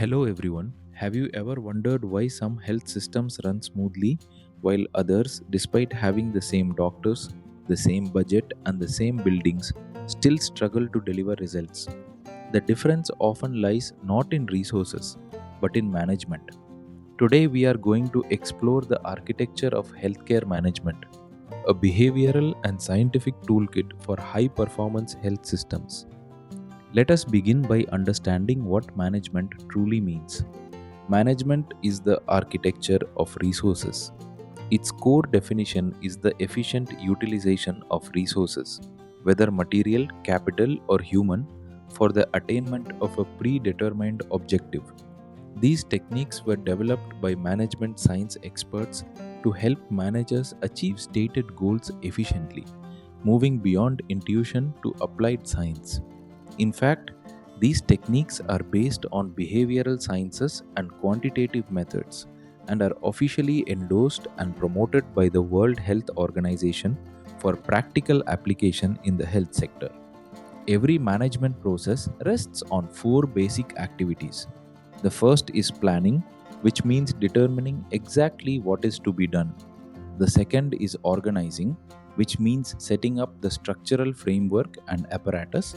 Hello everyone. Have you ever wondered why some health systems run smoothly while others, despite having the same doctors, the same budget, and the same buildings, still struggle to deliver results? The difference often lies not in resources but in management. Today, we are going to explore the architecture of healthcare management, a behavioral and scientific toolkit for high performance health systems. Let us begin by understanding what management truly means. Management is the architecture of resources. Its core definition is the efficient utilization of resources, whether material, capital, or human, for the attainment of a predetermined objective. These techniques were developed by management science experts to help managers achieve stated goals efficiently, moving beyond intuition to applied science. In fact, these techniques are based on behavioral sciences and quantitative methods and are officially endorsed and promoted by the World Health Organization for practical application in the health sector. Every management process rests on four basic activities. The first is planning, which means determining exactly what is to be done. The second is organizing, which means setting up the structural framework and apparatus,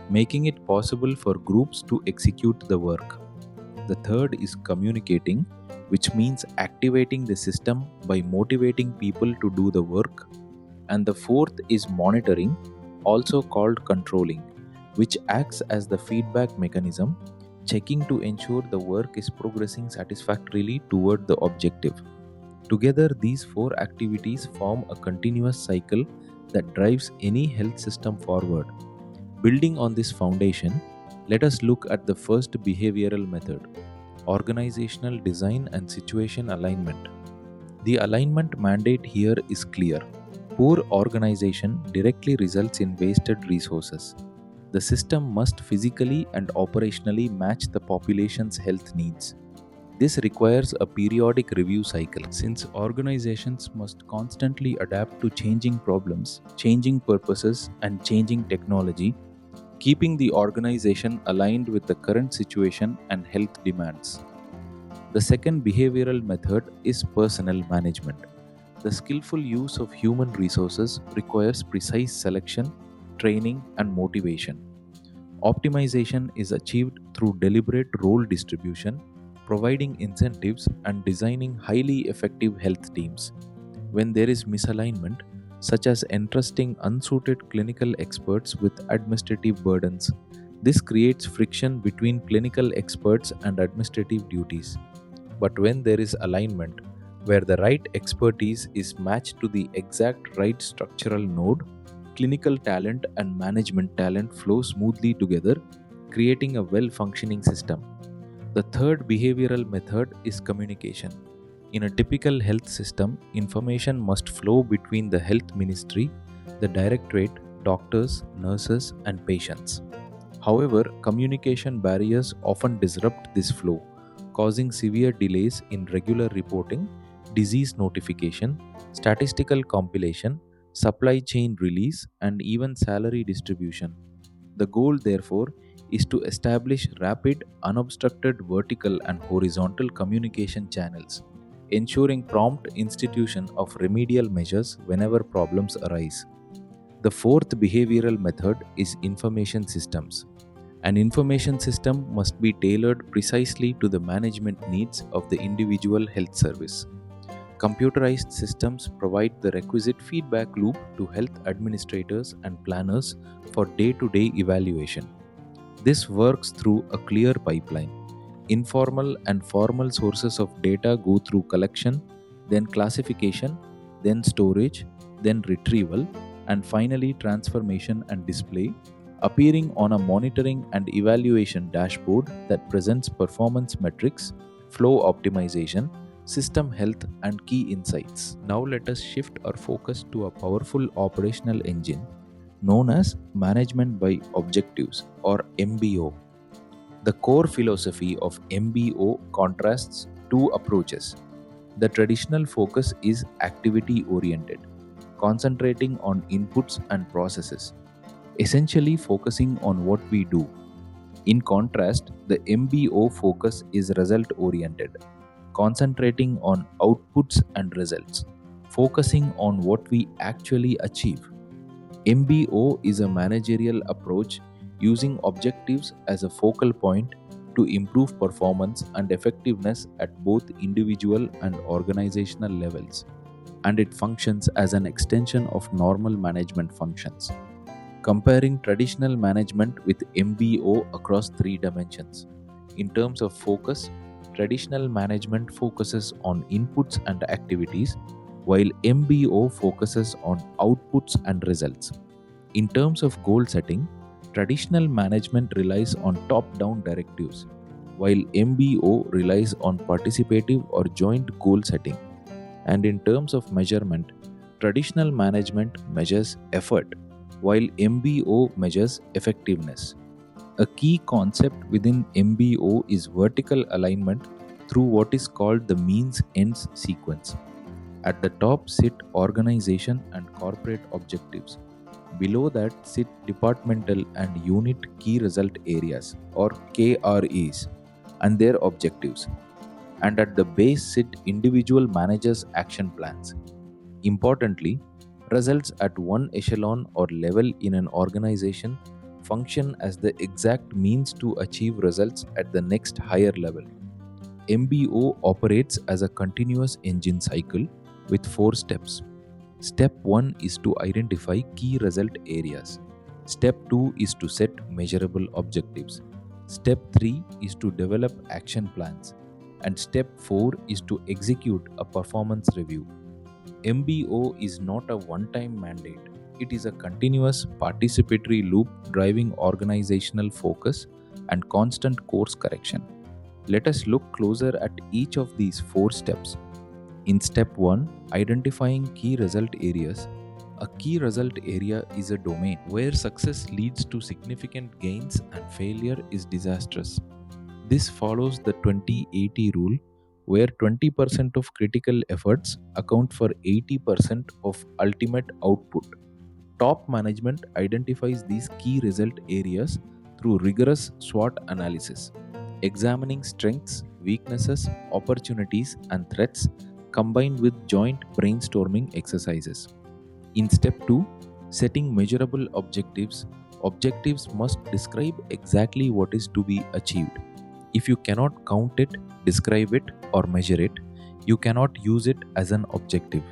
making it possible for groups to execute the work. The third is communicating, which means activating the system by motivating people to do the work. And the fourth is monitoring, also called controlling, which acts as the feedback mechanism, checking to ensure the work is progressing satisfactorily toward the objective. Together, these four activities form a continuous cycle that drives any health system forward. Building on this foundation, let us look at the first behavioral method: organizational design and situation alignment. The alignment mandate here is clear. Poor organization directly results in wasted resources. The system must physically and operationally match the population's health needs. This requires a periodic review cycle since organizations must constantly adapt to changing problems, changing purposes, and changing technology, keeping the organization aligned with the current situation and health demands. The second behavioral method is personnel management. The skillful use of human resources requires precise selection, training, and motivation. Optimization is achieved through deliberate role distribution, providing incentives, and designing highly effective health teams. When there is misalignment, such as entrusting unsuited clinical experts with administrative burdens, this creates friction between clinical experts and administrative duties. But when there is alignment, where the right expertise is matched to the exact right structural node, clinical talent and management talent flow smoothly together, creating a well functioning system. The third behavioral method is communication. In a typical health system, information must flow between the health ministry, the directorate, doctors, nurses, and patients. However, communication barriers often disrupt this flow, causing severe delays in regular reporting, disease notification, statistical compilation, supply chain release, and even salary distribution. The goal, therefore, is to establish rapid, unobstructed vertical and horizontal communication channels, ensuring prompt institution of remedial measures whenever problems arise. The fourth behavioral method is information systems. An information system must be tailored precisely to the management needs of the individual health service. Computerized systems provide the requisite feedback loop to health administrators and planners for day to day evaluation. This works through a clear pipeline. Informal and formal sources of data go through collection, then classification, then storage, then retrieval, and finally transformation and display, appearing on a monitoring and evaluation dashboard that presents performance metrics, flow optimization, system health, and key insights. Now let us shift our focus to a powerful operational engine known as Management by Objectives or MBO. The core philosophy of MBO contrasts two approaches. The traditional focus is activity oriented, concentrating on inputs and processes, essentially focusing on what we do. In contrast, the MBO focus is result oriented, concentrating on outputs and results, focusing on what we actually achieve. MBO is a managerial approach using objectives as a focal point to improve performance and effectiveness at both individual and organizational levels, and it functions as an extension of normal management functions. Comparing traditional management with MBO across three dimensions. In terms of focus, traditional management focuses on inputs and activities, while MBO focuses on outputs and results. In terms of goal setting, traditional management relies on top down directives, while MBO relies on participative or joint goal setting. And in terms of measurement, traditional management measures effort, while MBO measures effectiveness. A key concept within MBO is vertical alignment through what is called the means ends sequence. At the top sit organization and corporate objectives. Below that sit departmental and unit key result areas or KRAs and their objectives. And at the base sit individual managers' action plans. Importantly, results at one echelon or level in an organization function as the exact means to achieve results at the next higher level. MBO operates as a continuous engine cycle with 4 steps. Step 1 is to identify key result areas. Step 2 is to set measurable objectives. Step 3 is to develop action plans. And step 4 is to execute a performance review. MBO is not a one-time mandate. It is a continuous participatory loop driving organizational focus and constant course correction. Let us look closer at each of these 4 steps. In step 1, identifying key result areas. A key result area is a domain where success leads to significant gains and failure is disastrous. This follows the 20-80 rule, where 20% of critical efforts account for 80% of ultimate output. Top management identifies these key result areas through rigorous SWOT analysis, examining strengths, weaknesses, opportunities, and threats combined with joint brainstorming exercises. In step 2, setting measurable objectives. Objectives must describe exactly what is to be achieved. If you cannot count it, describe it, or measure it, you cannot use it as an objective.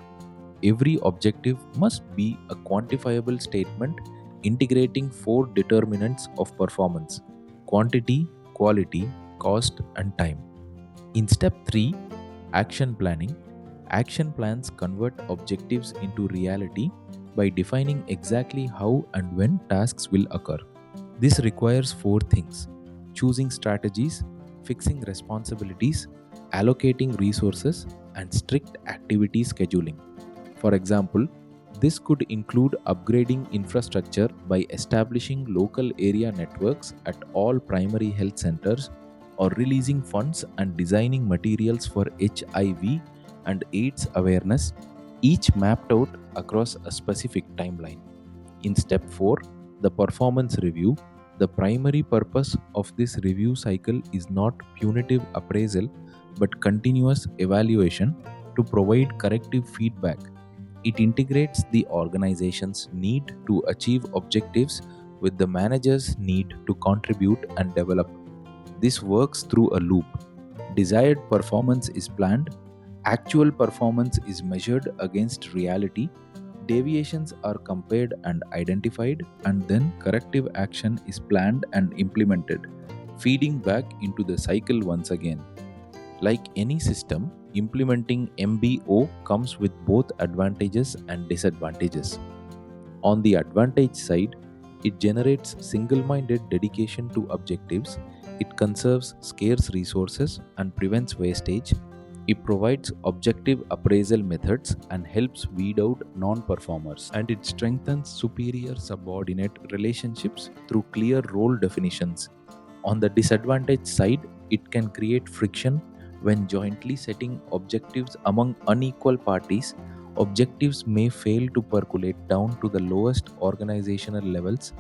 Every objective must be a quantifiable statement integrating 4 determinants of performance: quantity, quality, cost, and time. In step 3, action planning. Action plans convert objectives into reality by defining exactly how and when tasks will occur. This requires 4 things: choosing strategies, fixing responsibilities, allocating resources, and strict activity scheduling. For example, this could include upgrading infrastructure by establishing local area networks at all primary health centers, or releasing funds and designing materials for HIV and AIDS awareness, each mapped out across a specific timeline. In step 4, the performance review. The primary purpose of this review cycle is not punitive appraisal but continuous evaluation to provide corrective feedback. It integrates the organization's need to achieve objectives with the manager's need to contribute and develop. This works through a loop. Desired performance is planned, actual performance is measured against reality, deviations are compared and identified, and then corrective action is planned and implemented, feeding back into the cycle once again. Like any system, implementing MBO comes with both advantages and disadvantages. On the advantage side, it generates single-minded dedication to objectives, it conserves scarce resources and prevents wastage, it provides objective appraisal methods and helps weed out non-performers, and it strengthens superior subordinate relationships through clear role definitions. On the disadvantage side, it can create friction when jointly setting objectives among unequal parties. Objectives may fail to percolate down to the lowest organizational levels,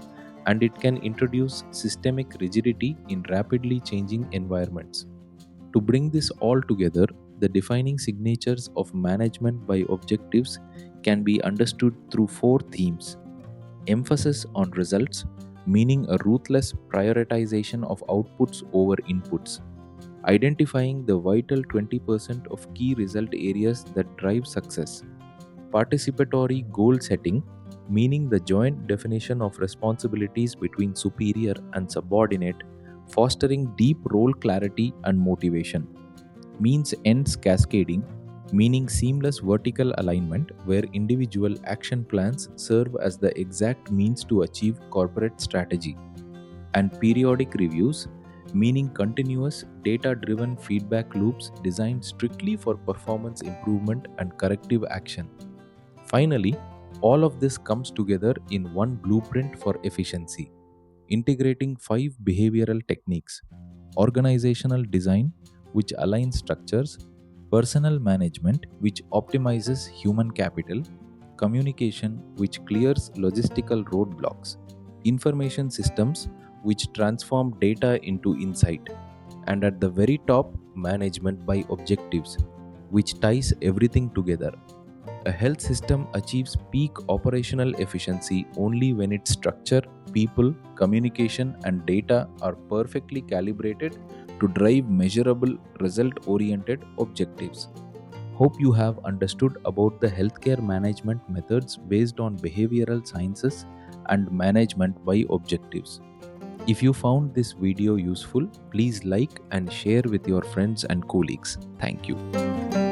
and it can introduce systemic rigidity in rapidly changing environments. To bring this all together, the defining signatures of management by objectives can be understood through four themes: emphasis on results, meaning a ruthless prioritization of outputs over inputs, identifying the vital 20% of key result areas that drive success, participatory goal setting, meaning the joint definition of responsibilities between superior and subordinate, fostering deep role clarity and motivation, means ends cascading, meaning seamless vertical alignment where individual action plans serve as the exact means to achieve corporate strategy, and periodic reviews, meaning continuous data driven feedback loops designed strictly for performance improvement and corrective action. Finally, all of this comes together in one blueprint for efficiency, integrating five behavioral techniques: organizational design, which aligns structures; personal management, which optimizes human capital; communication, which clears logistical roadblocks; information systems, which transform data into insight; and at the very top, management by objectives, which ties everything together. A health system achieves peak operational efficiency only when its structure, people, communication, and data are perfectly calibrated to drive measurable, result oriented objectives. Hope you have understood about the healthcare management methods based on behavioral sciences and management by objectives. If you found this video useful, please like and share with your friends and colleagues. Thank you.